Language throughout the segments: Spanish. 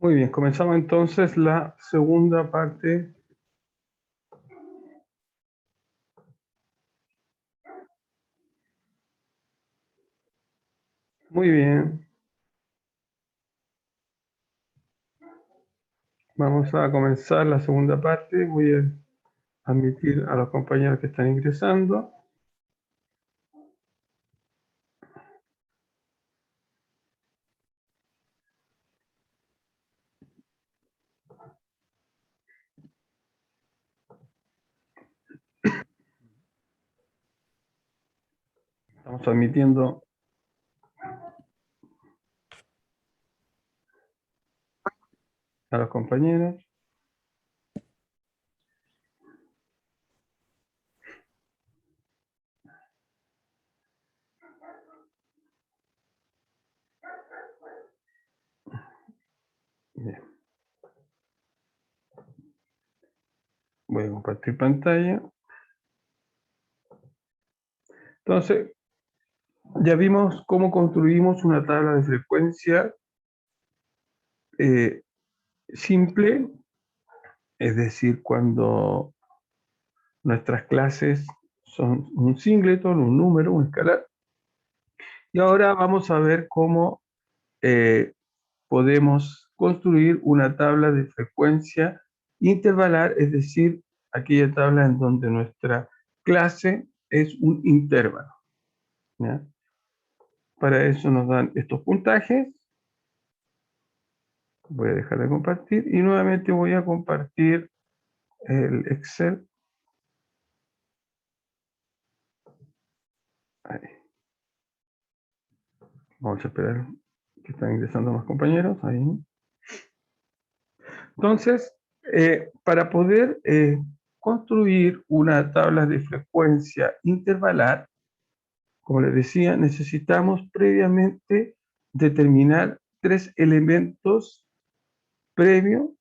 Muy bien, comenzamos entonces la segunda parte. Muy bien, vamos a comenzar la segunda parte. Voy a admitir a los compañeros que están ingresando. Estamos admitiendo a los compañeros. Bien. Voy a compartir pantalla. Entonces, ya vimos cómo construimos una tabla de frecuencia simple, es decir, cuando nuestras clases son un singleton, un número, un escalar. Y ahora vamos a ver cómo podemos construir una tabla de frecuencia intervalar, es decir, aquella tabla en donde nuestra clase es un intervalo, ¿ya? Para eso nos dan estos puntajes. Voy a dejar de compartir y nuevamente voy a compartir el Excel. Ahí. Vamos a esperar que están ingresando más compañeros. Ahí. Entonces, para poder construir una tabla de frecuencia intervalar, como les decía, necesitamos previamente determinar tres elementos previos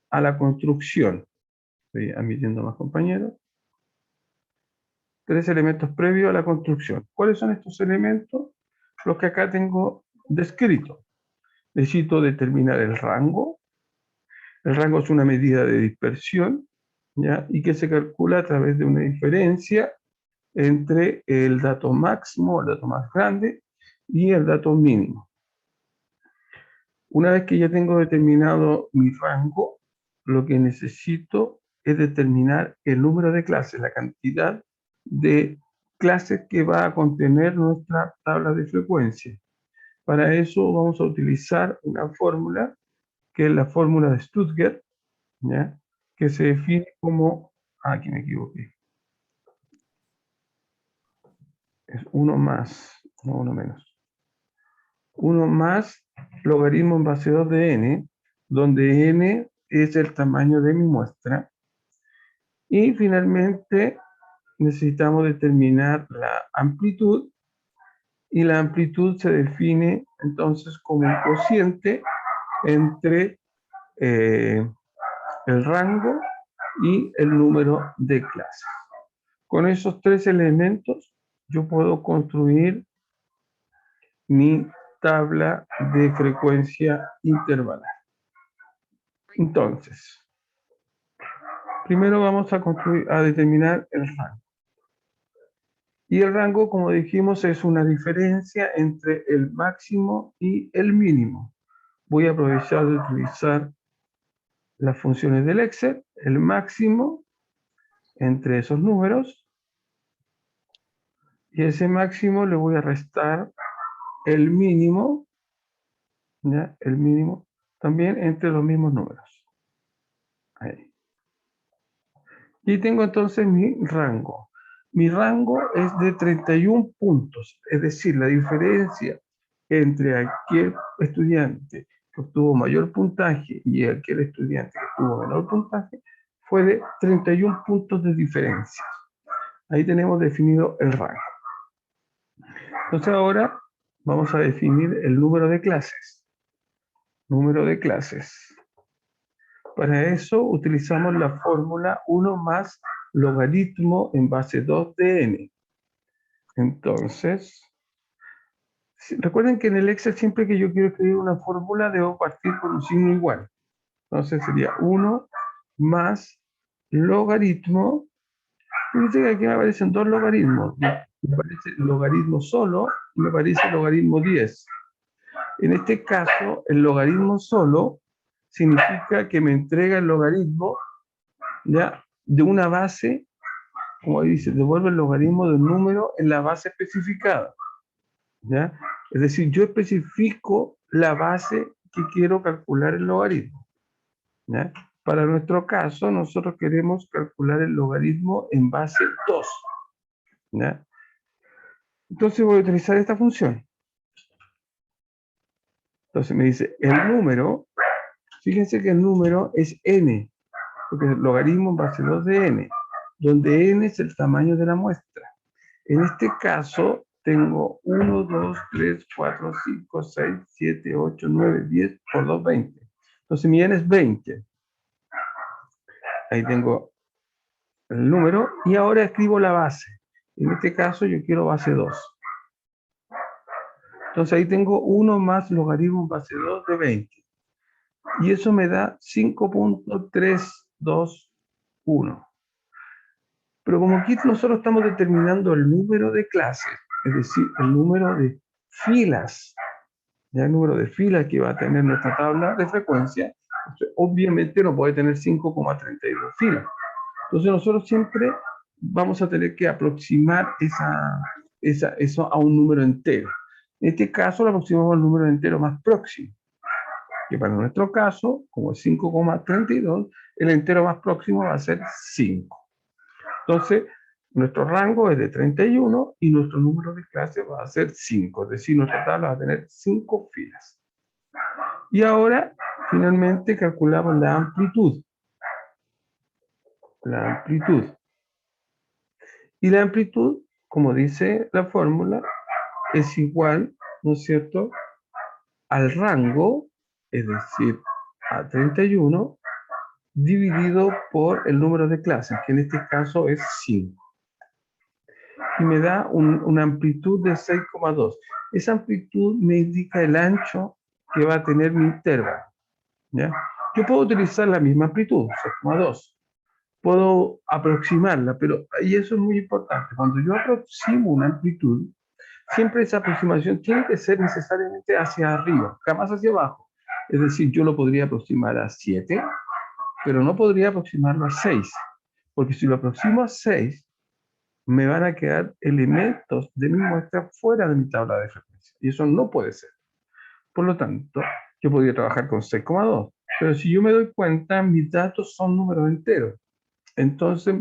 a la construcción. Estoy admitiendo más compañeros. Tres elementos previos a la construcción. ¿Cuáles son estos elementos? Los que acá tengo descritos. Necesito determinar el rango. El rango es una medida de dispersión, ¿ya? Y que se calcula a través de una diferencia entre el dato máximo, el dato más grande, y el dato mínimo. Una vez que ya tengo determinado mi rango, lo que necesito es determinar el número de clases, la cantidad de clases que va a contener nuestra tabla de frecuencia. Para eso vamos a utilizar una fórmula, que es la fórmula de Stuttgart, ¿ya? Que se define como, aquí me equivoqué, es 1 más, no 1 menos. 1 más logaritmo en base 2 de n, donde n es el tamaño de mi muestra. Y finalmente necesitamos determinar la amplitud, y la amplitud se define entonces como un cociente entre el rango y el número de clases. Con esos tres elementos yo puedo construir mi tabla de frecuencia intervalar. Entonces, primero vamos a determinar el rango. Y el rango, como dijimos, es una diferencia entre el máximo y el mínimo. Voy a aprovechar de utilizar las funciones del Excel, el máximo entre esos números, y ese máximo le voy a restar el mínimo, ¿ya? El mínimo también entre los mismos números. Ahí. Y tengo entonces mi rango. Mi rango es de 31 puntos, es decir, la diferencia entre aquel estudiante que obtuvo mayor puntaje y aquel estudiante que obtuvo menor puntaje fue de 31 puntos de diferencia. Ahí tenemos definido el rango. Entonces ahora vamos a definir el número de clases. Número de clases. Para eso utilizamos la fórmula 1 más logaritmo en base 2 de n. Entonces, Recuerden que en el Excel siempre que yo quiero escribir una fórmula debo partir con un signo igual. Entonces sería 1 más logaritmo. Fíjense que aquí me aparecen dos logaritmos. Me aparece logaritmo solo y me aparece logaritmo 10. En este caso, el logaritmo solo significa que me entrega el logaritmo, ¿ya?, de una base, como dice, devuelve el logaritmo del número en la base especificada, ¿ya? Es decir, yo especifico la base que quiero calcular el logaritmo, ¿ya? Para nuestro caso, nosotros queremos calcular el logaritmo en base 2, ¿ya? Entonces voy a utilizar esta función. Entonces me dice, el número, fíjense que el número es n, porque el logaritmo en base 2 de n, donde n es el tamaño de la muestra. En este caso, tengo 1, 2, 3, 4, 5, 6, 7, 8, 9, 10 por 2, 20. Entonces mi n es 20. Ahí tengo el número y ahora escribo la base. En este caso yo quiero base 2. Entonces ahí tengo 1 más logaritmo base 2 de 20. Y eso me da 5.321. Pero como aquí nosotros estamos determinando el número de clases, es decir, el número de filas, ya el número de filas que va a tener nuestra tabla de frecuencia, obviamente no puede tener 5,32 filas. Entonces nosotros siempre vamos a tener que aproximar eso a un número entero. En este caso lo aproximamos al número entero más próximo, que para nuestro caso, como es 5,32, el entero más próximo va a ser 5. Entonces, nuestro rango es de 31 y nuestro número de clase va a ser 5, es decir, nuestra tabla va a tener 5 filas. Y ahora, finalmente, calculamos la amplitud. La amplitud. Y la amplitud, como dice la fórmula, es igual, ¿no es cierto?, al rango, es decir, a 31, dividido por el número de clases, que en este caso es 5. Y me da una amplitud de 6,2. Esa amplitud me indica el ancho que va a tener mi intervalo, ¿ya? Yo puedo utilizar la misma amplitud, 6,2. Puedo aproximarla, pero y eso es muy importante. Cuando yo aproximo una amplitud, siempre esa aproximación tiene que ser necesariamente hacia arriba, jamás hacia abajo. Es decir, yo lo podría aproximar a 7, pero no podría aproximarlo a 6, porque si lo aproximo a 6, me van a quedar elementos de mi muestra fuera de mi tabla de frecuencia. Y eso no puede ser. Por lo tanto, yo podría trabajar con 6,2. Pero si yo me doy cuenta, mis datos son números enteros. Entonces,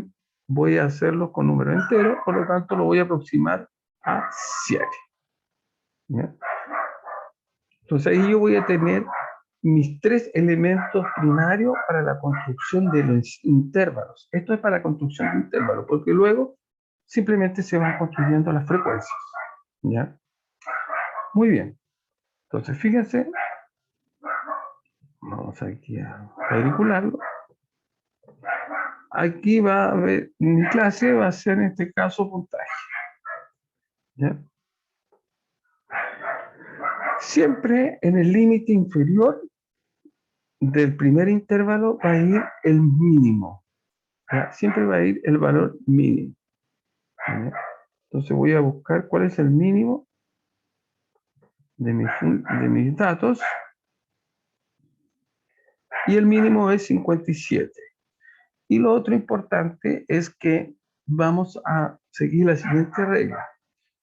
voy a hacerlo con números enteros. Por lo tanto, lo voy a aproximar a 7. ¿Ya? Entonces, ahí yo voy a tener mis 3 elementos primarios para la construcción de los intervalos. Esto es para la construcción de intervalos, porque luego simplemente se van construyendo las frecuencias, ¿ya? Muy bien. Entonces, fíjense, vamos aquí a cuadricularlo. Aquí va a ver, mi clase va a ser en este caso puntaje, ¿ya? Siempre en el límite inferior del primer intervalo va a ir el mínimo, ¿ya? Siempre va a ir el valor mínimo, ¿ya? Entonces voy a buscar cuál es el mínimo de mis datos, y el mínimo es 57. Y lo otro importante es que vamos a seguir la siguiente regla.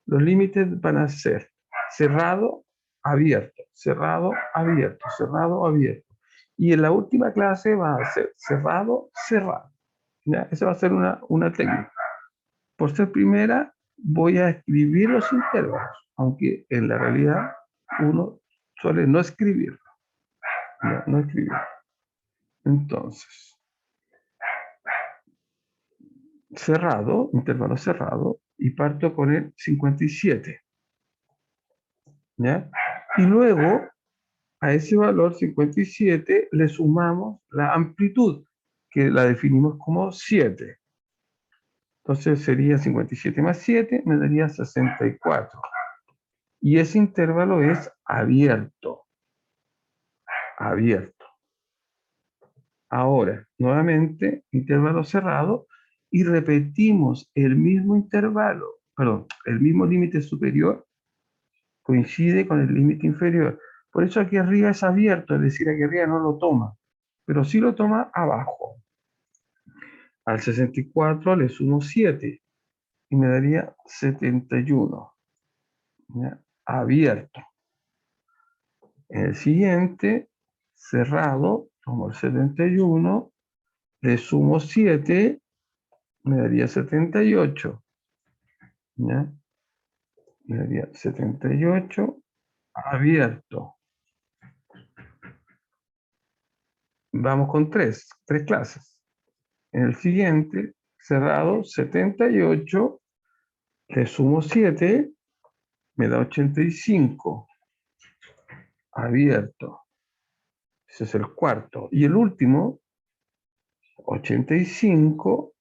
Los límites van a ser cerrado, abierto, cerrado, abierto, cerrado, abierto. Y en la última clase va a ser cerrado, cerrado. ¿Ya? Esa va a ser una técnica. Por ser primera, voy a escribir los intervalos, aunque en la realidad uno suele no escribirlo. No escribirlo. Entonces, cerrado, intervalo cerrado, y parto con el 57. ¿Ya? Y luego, a ese valor 57 le sumamos la amplitud, que la definimos como 7. Entonces sería 57 más 7, me daría 64. Y ese intervalo es abierto. Abierto. Ahora, nuevamente, intervalo cerrado y repetimos el mismo intervalo, perdón, el mismo límite superior coincide con el límite inferior. Por eso aquí arriba es abierto, es decir, aquí arriba no lo toma, pero sí lo toma abajo. Al 64 le sumo 7 y me daría 71. ¿Ya? Abierto. En el siguiente, cerrado, tomo el 71, le sumo 7, me daría 78. ¿Ya? Me daría 78, abierto. Vamos con tres clases. En el siguiente, cerrado, 78, le sumo 7, me da 85, abierto. Ese es el cuarto. Y el último, 85,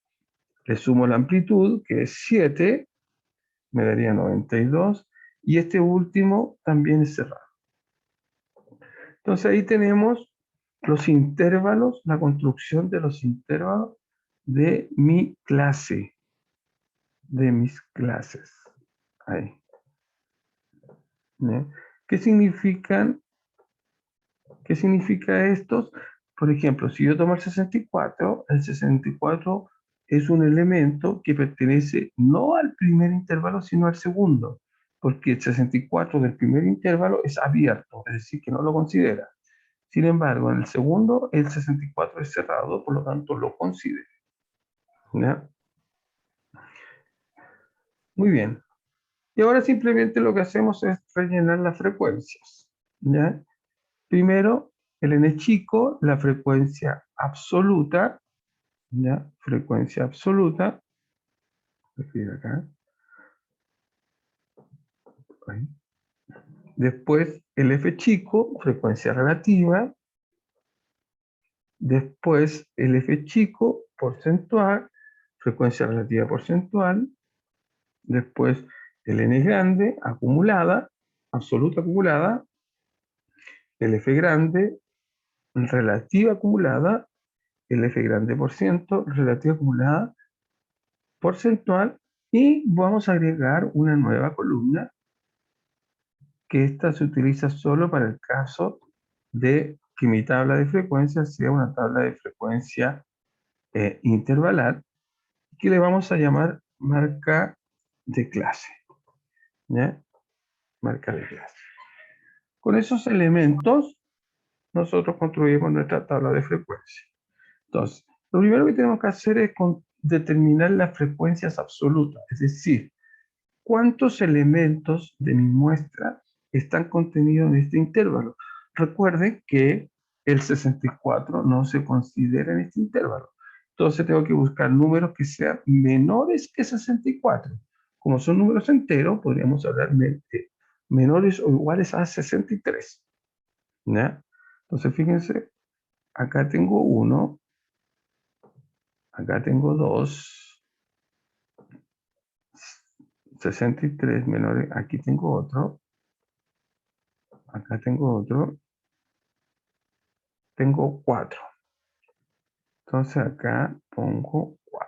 le sumo la amplitud, que es 7, me daría 92, y este último también es cerrado. Entonces ahí tenemos los intervalos, la construcción de los intervalos de mi clase, de mis clases. Ahí. ¿Eh? ¿Qué significan? ¿Qué significa estos? Por ejemplo, si yo tomo el 64 es un elemento que pertenece no al primer intervalo, sino al segundo, porque el 64 del primer intervalo es abierto, es decir, que no lo considera. Sin embargo, en el segundo, el 64 es cerrado, por lo tanto lo considera. ¿Ya? Muy bien. Y ahora simplemente lo que hacemos es rellenar las frecuencias. ¿Ya? Primero, el n chico, la frecuencia absoluta, ¿ya? Frecuencia absoluta, escribir acá. Ahí. Después, el f chico, frecuencia relativa. Después, el f chico, porcentual, frecuencia relativa porcentual. Después, el n grande, acumulada, absoluta acumulada. El f grande, relativa acumulada. El f grande por ciento, relativa acumulada, porcentual, y vamos a agregar una nueva columna que esta se utiliza solo para el caso de que mi tabla de frecuencia sea una tabla de frecuencia intervalar, que le vamos a llamar marca de clase. ¿Ya? Marca de clase. Con esos elementos nosotros construimos nuestra tabla de frecuencia. Entonces, lo primero que tenemos que hacer es determinar las frecuencias absolutas, es decir, ¿cuántos elementos de mi muestra están contenidos en este intervalo? Recuerden que el 64 no se considera en este intervalo. Entonces tengo que buscar números que sean menores que 64. Como son números enteros, podríamos hablar de menores o iguales a 63. ¿Ya? Entonces fíjense, acá tengo 1, acá tengo 2, 63 menores, aquí tengo otro, acá tengo otro, tengo 4. Entonces acá pongo 4.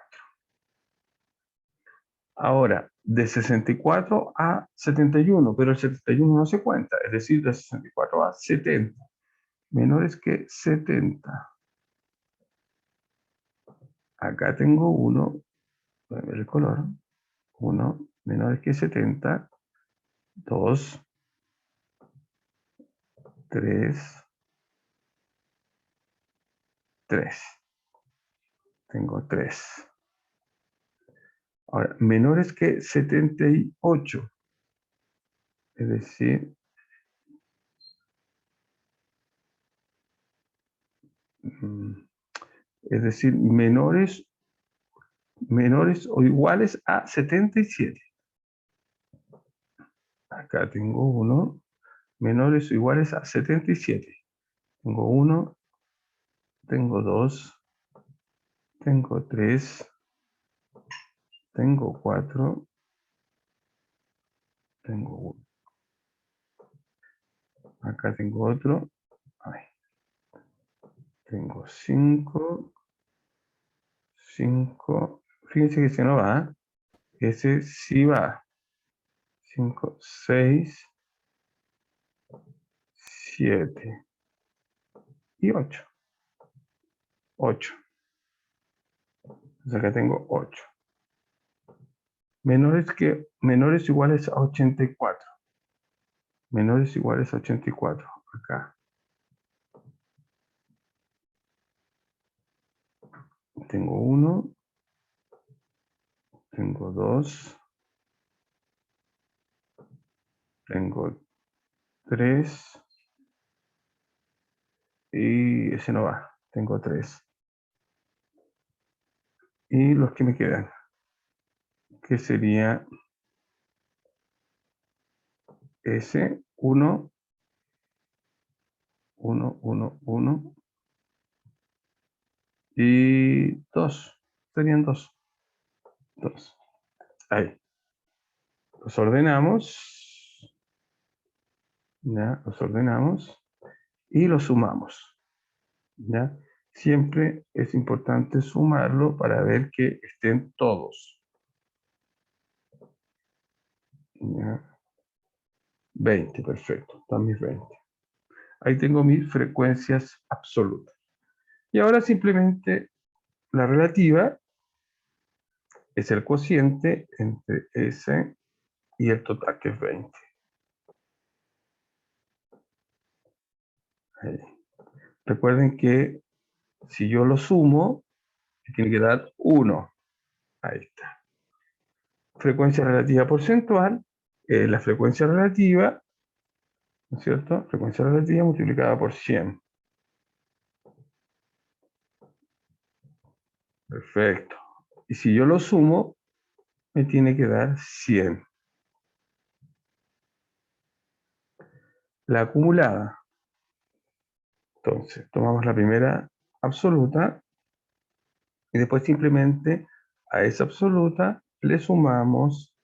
Ahora, de 64 a 71, pero el 71 no se cuenta, es decir, de 64 a 70, menores que 70. Acá tengo 1, voy a ver el color, 1, menores que 70, 2, 3, 3. Tengo 3. Ahora, menores que 78, es decir, mm, menores o iguales a 77. Acá tengo 1, menores o iguales a 77. Tengo 1, tengo 2, tengo 3, tengo 4, tengo 1. Acá tengo otro. Ay, tengo 5, 5. Fíjense que ese no va. Ese sí va. 5, 6, 7 y 8. 8. Entonces acá tengo 8. Menores iguales a 84. Menores iguales a 84. Acá. Tengo 1. Tengo 2. Tengo 3. Y ese no va. Tengo 3. Y los que me quedan, que sería ese 1, 1, 1, 1 y 2. Serían 2. 2. Ahí. Los ordenamos. ¿Ya? Los ordenamos y los sumamos. ¿Ya? Siempre es importante sumarlo para ver que estén todos. ¿Ya? 20, perfecto. Están mis 20. Ahí tengo mis frecuencias absolutas. Y ahora simplemente la relativa es el cociente entre S y el total, que es 20. Ahí. Recuerden que si yo lo sumo, me tiene que dar 1. Ahí está. Frecuencia relativa porcentual, la frecuencia relativa, ¿no es cierto? Frecuencia relativa multiplicada por 100. Perfecto. Y si yo lo sumo, me tiene que dar 100. La acumulada. Entonces, tomamos la primera absoluta y después simplemente a esa absoluta le sumamos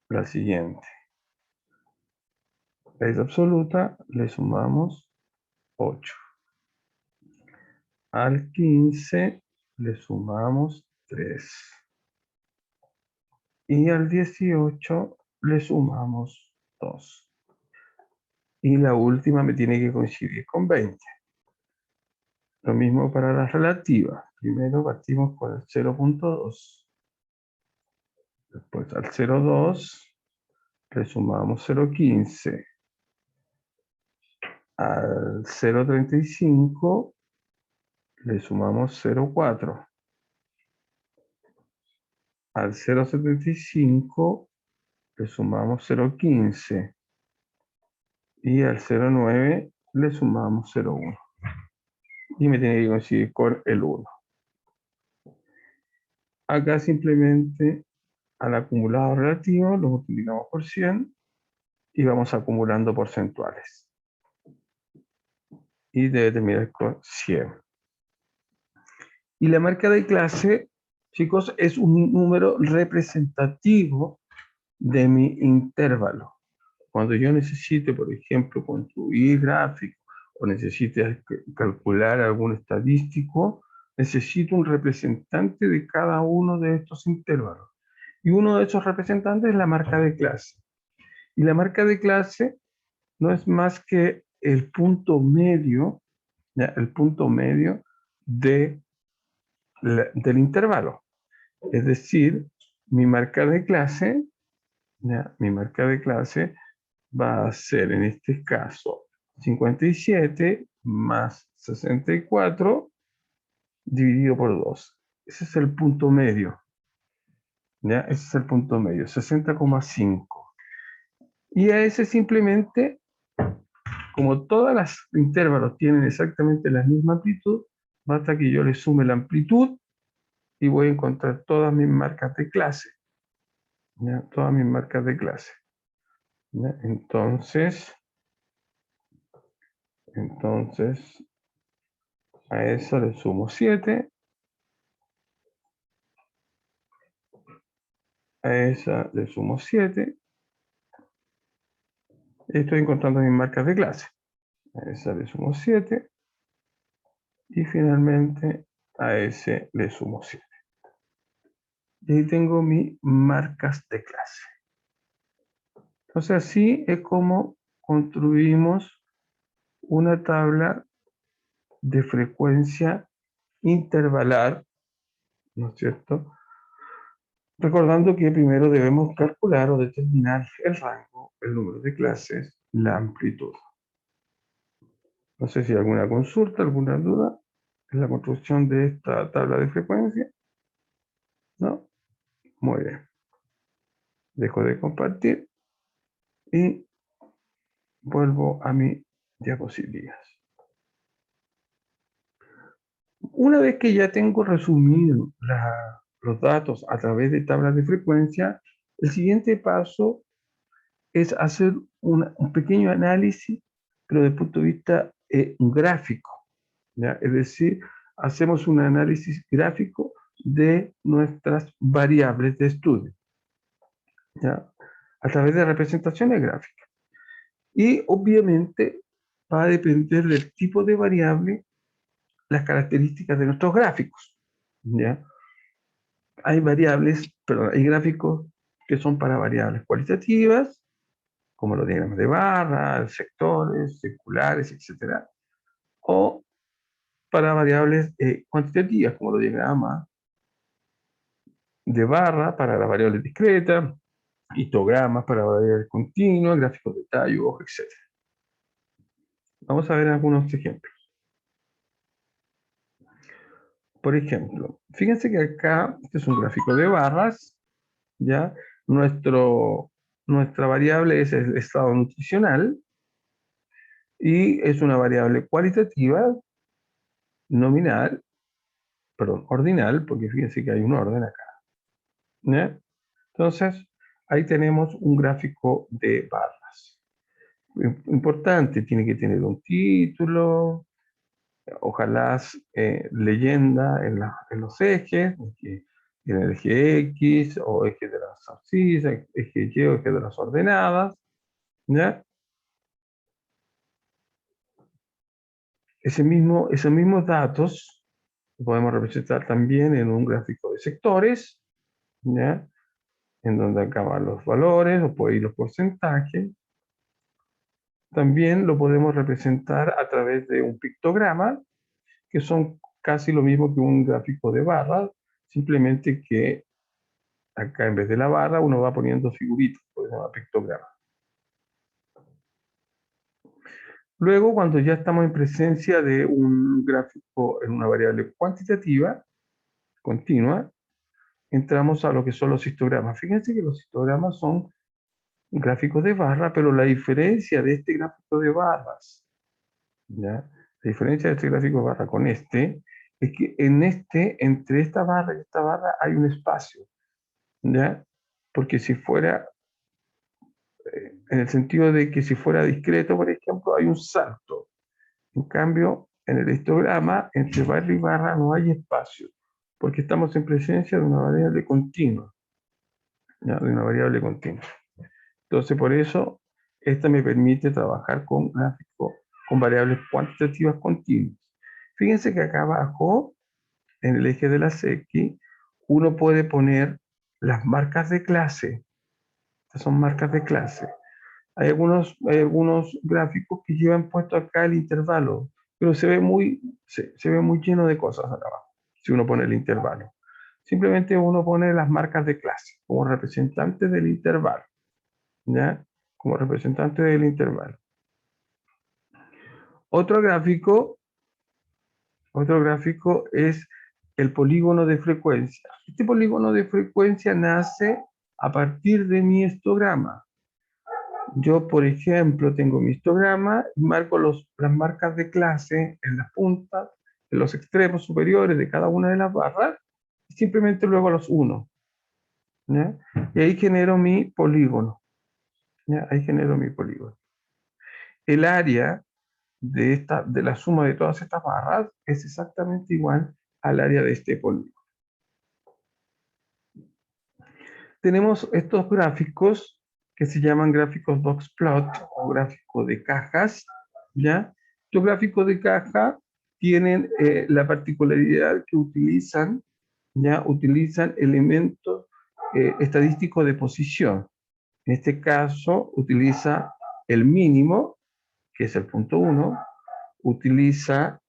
la siguiente. A esa absoluta le sumamos 8. Al 15 le sumamos 3. Y al 18 le sumamos 2. Y la última me tiene que coincidir con 20. Lo mismo para las relativas. Primero partimos con el 0.2. Después al 0.2 le sumamos 0.15. Al 0.35 le sumamos 0.4. Al 0.75 le sumamos 0.15. Y al 0.9 le sumamos 0.1. Y me tiene que coincidir con el 1. Acá simplemente al acumulado relativo lo multiplicamos por 100 y vamos acumulando porcentuales. Y debe terminar con 100. Y la marca de clase, chicos, es un número representativo de mi intervalo. Cuando yo necesite, por ejemplo, construir gráficos o necesite calcular algún estadístico, necesito un representante de cada uno de estos intervalos. Y uno de esos representantes es la marca de clase. Y la marca de clase no es más que el punto medio, ¿ya? El punto medio del intervalo. Es decir, mi marca de clase, ¿ya? Mi marca de clase va a ser en este caso 57 más 64 dividido por 2. Ese es el punto medio. ¿Ya? Ese es el punto medio, 60,5. Y a ese simplemente, como todas las intervalos tienen exactamente la misma amplitud, basta que yo le sume la amplitud y voy a encontrar todas mis marcas de clase. ¿Ya? Todas mis marcas de clase. ¿Ya? Entonces, a eso le sumo 7. A esa le sumo 7. Estoy encontrando mis marcas de clase. A esa le sumo 7. Y finalmente a ese le sumo 7. Y ahí tengo mis marcas de clase. Entonces así es como construimos una tabla de frecuencia intervalar, ¿no es cierto? Recordando que primero debemos calcular o determinar el rango, el número de clases, la amplitud. No sé si hay alguna consulta, alguna duda en la construcción de esta tabla de frecuencia. ¿No? Muy bien. Dejo de compartir y vuelvo a mi diapositivas. Una vez que ya tengo resumido los datos a través de tablas de frecuencia, el siguiente paso es hacer un pequeño análisis, pero desde el punto de vista gráfico, ¿ya? Es decir, hacemos un análisis gráfico de nuestras variables de estudio, ¿ya? A través de representaciones gráficas. Y obviamente va a depender del tipo de variable las características de nuestros gráficos, ¿ya? Hay variables, perdón, hay gráficos que son para variables cualitativas, como los diagramas de barras, sectores, circulares, etc. O para variables cuantitativas, como los diagramas de barra para las variables discretas, histogramas para variables continuas, gráficos de tallo, etc. Vamos a ver algunos ejemplos. Por ejemplo, fíjense que acá, este es un gráfico de barras, ¿ya? Nuestra variable es el estado nutricional y es una variable cualitativa, nominal, perdón, ordinal, porque fíjense que hay un orden acá, ¿ya? Entonces, ahí tenemos un gráfico de barras. Importante, tiene que tener un título, ojalá leyenda en los ejes, en el eje X o eje de las abscisas, eje Y o eje de las ordenadas, ¿ya? Esos mismos datos podemos representar también en un gráfico de sectores, ¿ya? En donde acaban los valores o por ahí los porcentajes. También lo podemos representar a través de un pictograma, que son casi lo mismo que un gráfico de barras, simplemente que acá en vez de la barra uno va poniendo figuritas, por eso se llama pictograma. Luego, cuando ya estamos en presencia de un gráfico en una variable cuantitativa, continua, entramos a lo que son los histogramas. Fíjense que los histogramas son gráficos de barra, pero la diferencia de este gráfico de barras, ¿ya? La diferencia de este gráfico de barra con este, es que entre esta barra y esta barra hay un espacio, ¿ya? Porque si fuera, en el sentido de que si fuera discreto, por ejemplo, hay un salto. En cambio, en el histograma, entre barra y barra no hay espacio, porque estamos en presencia de una variable continua, ¿ya? De una variable continua. Entonces, por eso, esta me permite trabajar con gráficos, con variables cuantitativas continuas. Fíjense que acá abajo, en el eje de las X, uno puede poner las marcas de clase. Estas son marcas de clase. Hay algunos gráficos que llevan puesto acá el intervalo, pero se ve muy lleno de cosas acá abajo, si uno pone el intervalo. Simplemente uno pone las marcas de clase como representante del intervalo, ¿ya? Como representante del intervalo. Otro gráfico, otro gráfico es el polígono de frecuencia. Este polígono de frecuencia nace a partir de mi histograma. Yo, por ejemplo, tengo mi histograma y marco las marcas de clase en las puntas, en los extremos superiores de cada una de las barras, y simplemente luego los uno, ¿ya? Y ahí genero mi polígono, ¿ya? Ahí genero mi polígono. El área de la suma de todas estas barras es exactamente igual al área de este polígono. Tenemos estos gráficos que se llaman gráficos box plot o gráfico de cajas, ¿ya? Estos gráficos de caja tienen la particularidad que utilizan, ¿ya? Utilizan elementos estadísticos de posición. En este caso, utiliza el mínimo, que es el punto 1, utiliza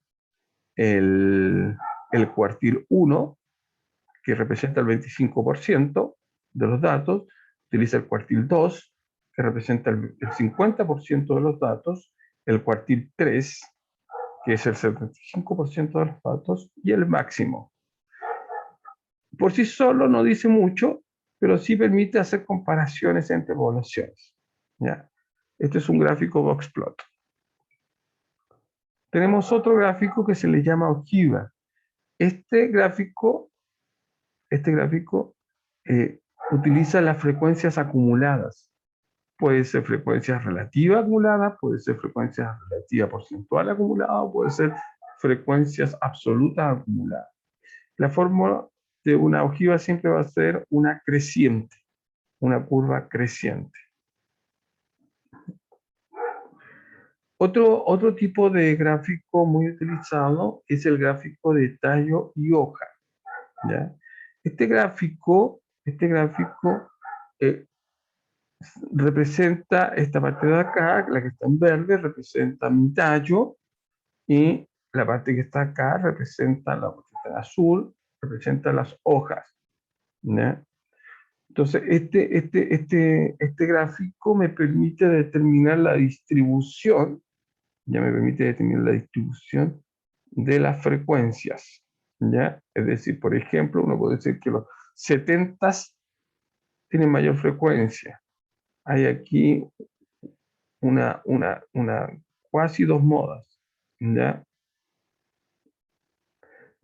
el cuartil 1, que representa el 25% de los datos, utiliza el cuartil 2, que representa el 50% de los datos, el cuartil 3, que es el 75% de los datos, y el máximo. Por sí solo no dice mucho, pero sí permite hacer comparaciones entre poblaciones. ¿Ya? Este es un gráfico box plot. Tenemos otro gráfico que se le llama ojiva. Este gráfico utiliza las frecuencias acumuladas. Puede ser frecuencia relativa acumulada, puede ser frecuencia relativa porcentual acumulada, o puede ser frecuencias absolutas acumuladas. La fórmula de una ojiva siempre va a ser una creciente, una curva creciente. Otro tipo de gráfico muy utilizado es el gráfico de tallo y hoja, ¿ya? Este gráfico eh, representa esta parte de acá, la que está en verde, representa mi tallo, y la parte que está acá representa la parte que está en azul, representa las hojas, ¿ya? Entonces, este gráfico me permite determinar la distribución, ya me permite determinar la distribución de las frecuencias, ¿ya? Es decir, por ejemplo, uno puede decir que los 70 tienen mayor frecuencia. Hay aquí una casi dos modas, ¿ya?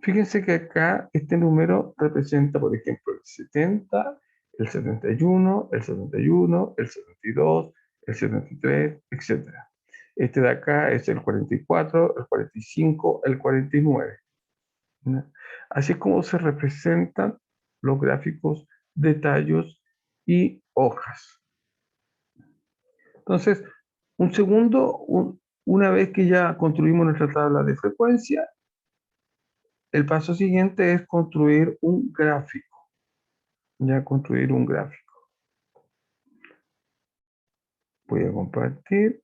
Fíjense que acá este número representa, por ejemplo, el 70, el 71, el 71, el 72, el 73, etc. Este de acá es el 44, el 45, el 49. ¿No? Así es como se representan los gráficos de tallos y hojas. Entonces, una vez que ya construimos nuestra tabla de frecuencia, el paso siguiente es construir un gráfico. Ya construir un gráfico. Voy a compartir.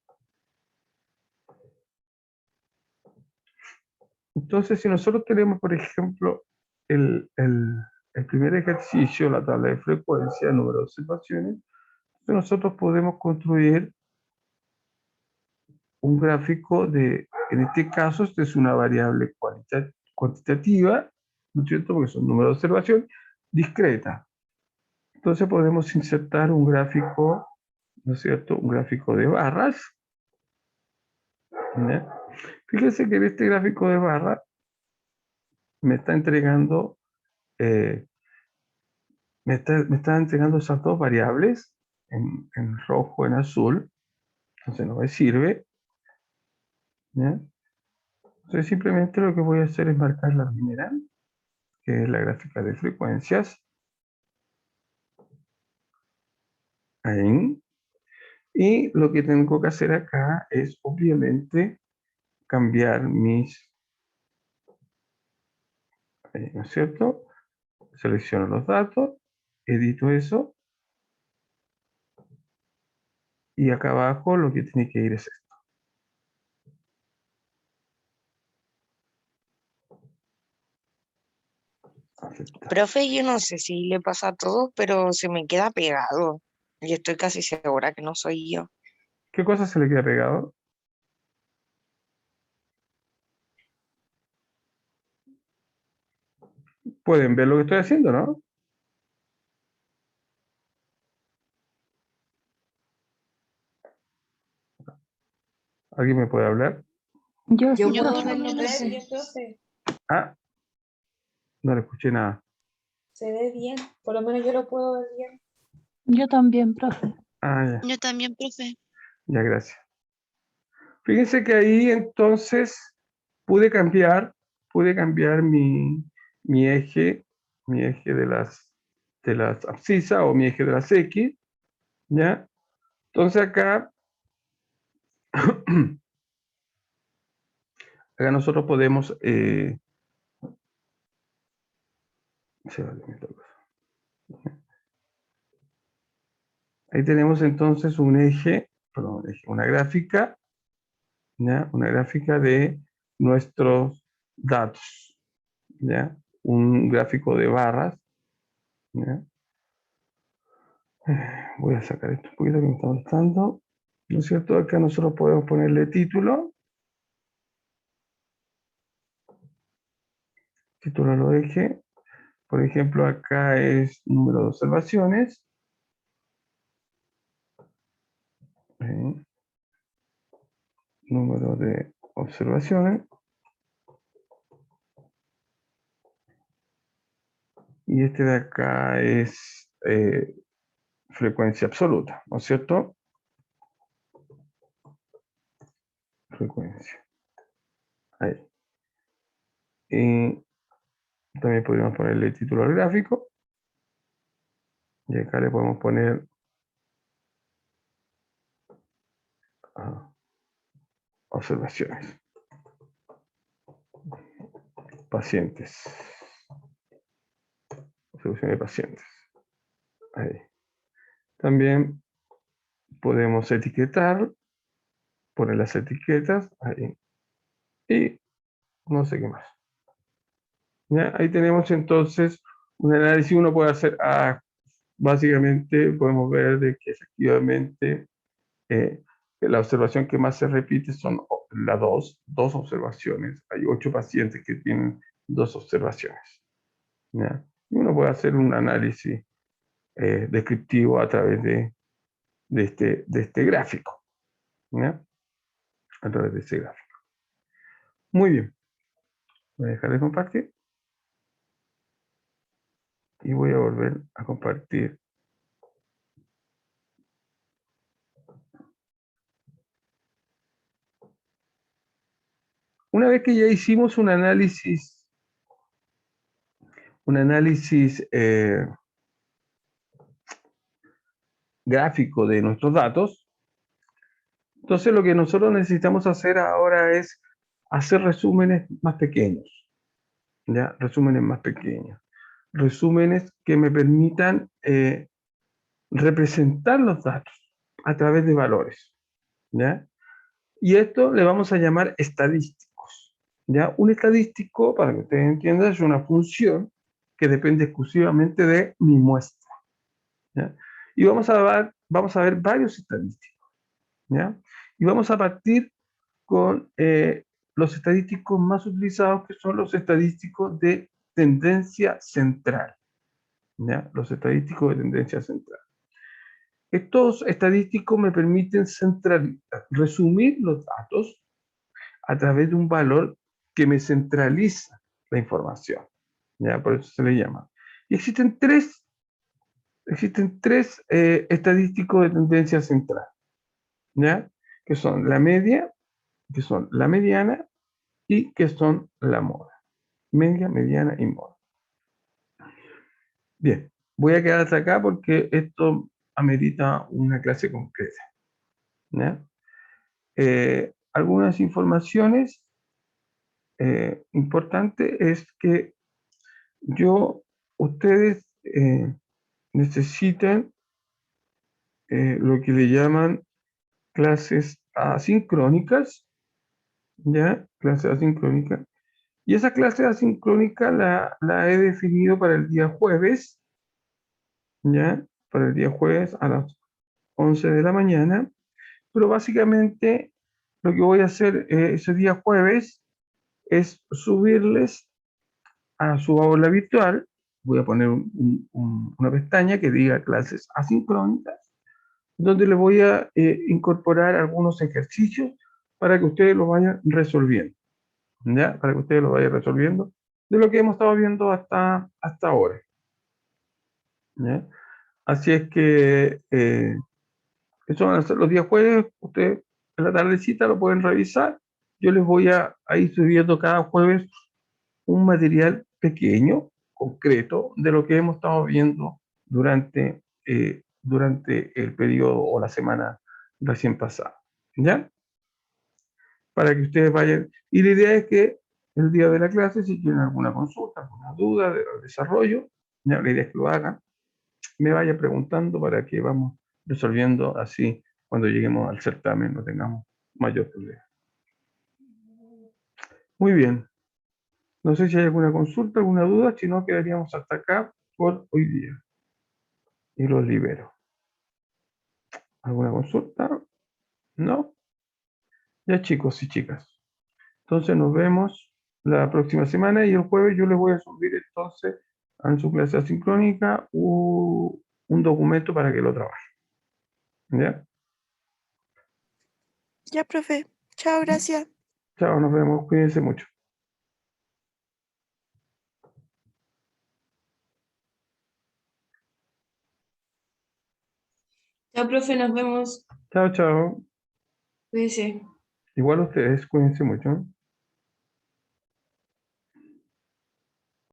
Entonces, si nosotros tenemos, por ejemplo, el primer ejercicio, la tabla de frecuencia, el número de observaciones, entonces nosotros podemos construir un gráfico en este caso, esta es una variable cuantitativa, ¿no es cierto? Porque son números de observación, discreta. Entonces podemos insertar un gráfico, ¿no es cierto? Un gráfico de barras. ¿Ya? Fíjense que en este gráfico de barras me está entregando, eh, me está entregando esas dos variables, en rojo, en azul. Entonces no me sirve. ¿Ya? Entonces simplemente lo que voy a hacer es marcar la primera, que es la gráfica de frecuencias. Ahí. Y lo que tengo que hacer acá es, obviamente, cambiar ¿no es cierto? Selecciono los datos, edito eso, y acá abajo lo que tiene que ir es esto. Aceptar. Profe, yo no sé si le pasa a todos, pero se me queda pegado. Y estoy casi segura que no soy yo. ¿Qué cosa se le queda pegado? Pueden ver lo que estoy haciendo, ¿no? ¿Alguien me puede hablar? Yo sí, Yo profe. también lo Ver sé. bien, profe. Ah, no le escuché nada. Se ve bien. Por lo menos yo lo puedo ver bien. Yo también, profe. Ah, ya, Yo también, profe. ya, gracias. Fíjense que ahí entonces pude cambiar mi eje, de las abscisas o mi eje de las X, ¿ya? Entonces acá, acá nosotros podemos... ahí tenemos entonces un eje, perdón, una gráfica, ¿ya? Una gráfica de nuestros datos, ¿ya? Un gráfico de barras, ¿ya? Voy a sacar esto un poquito que me está molestando. ¿No es cierto? Acá nosotros podemos ponerle título. Título lo eje. Por ejemplo, acá es número de observaciones. Número de observaciones. Y este de acá es frecuencia absoluta, ¿no es cierto? Frecuencia. Ahí. Y también podríamos ponerle título al gráfico. Y acá le podemos poner observaciones. Pacientes. Observaciones de pacientes. Ahí. También podemos etiquetar, poner las etiquetas ahí. Y no sé qué más. ¿Ya? Ahí tenemos entonces un análisis. Uno puede hacer, básicamente podemos ver de que efectivamente la observación que más se repite son las dos observaciones. Hay 8 pacientes que tienen 2 observaciones. ¿Ya? Y uno puede hacer un análisis descriptivo a través de este gráfico. ¿Ya? A través de ese gráfico. Muy bien. Voy a dejar de compartir. Y voy a volver a compartir. Una vez que ya hicimos un análisis gráfico de nuestros datos, entonces lo que nosotros necesitamos hacer ahora es hacer resúmenes más pequeños, ¿ya? Resúmenes más pequeños. Resúmenes que me permitan representar los datos a través de valores, ¿ya? Y esto le vamos a llamar estadísticos, ¿ya? Un estadístico, para que ustedes entiendan, es una función que depende exclusivamente de mi muestra, ¿ya? Y vamos a ver varios estadísticos, ¿ya? Y vamos a partir con los estadísticos más utilizados, que son los estadísticos de tendencia central, ¿ya? Los estadísticos de tendencia central. Estos estadísticos me permiten resumir los datos a través de un valor que me centraliza la información, ¿ya? Por eso se le llama. Y existen tres estadísticos de tendencia central, ¿ya? Que son la media, que son la mediana y que son la moda. Media, mediana y moda. Bien, voy a quedar hasta acá porque esto amerita una clase concreta, ¿ya? Algunas informaciones importantes es que ustedes necesitan lo que le llaman clases asincrónicas, ¿ya? Clases asincrónicas. Y esa clase asincrónica la he definido para el día jueves, ¿ya? Para el día jueves a las 11 de la mañana. Pero básicamente lo que voy a hacer ese día jueves es subirles a su aula virtual. Voy a poner una pestaña que diga clases asincrónicas, donde le voy a incorporar algunos ejercicios para que ustedes lo vayan resolviendo, ¿ya? Para que ustedes lo vayan resolviendo de lo que hemos estado viendo hasta ahora, ¿ya? Así es que eso van a ser los días jueves. Ustedes en la tardecita lo pueden revisar. Yo les voy a ir subiendo cada jueves un material pequeño, concreto, de lo que hemos estado viendo durante el periodo o la semana recién pasada. ¿Ya? Para que ustedes vayan. Y la idea es que el día de la clase, si tienen alguna consulta, alguna duda del desarrollo, ya la idea es que lo hagan, me vaya preguntando para que vamos resolviendo así cuando lleguemos al certamen no tengamos mayor problema. Muy bien. No sé si hay alguna consulta, alguna duda, si no quedaríamos hasta acá por hoy día. Y los libero. ¿Alguna consulta? ¿No? Ya chicos y chicas. Entonces nos vemos la próxima semana y el jueves yo les voy a subir entonces en su clase asincrónica un documento para que lo trabajen. ¿Ya? Ya, profe. Chao, gracias. Chao, nos vemos. Cuídense mucho. Chao, profe, nos vemos. Chao, chao. Cuídese. Igual ustedes, cuídense mucho.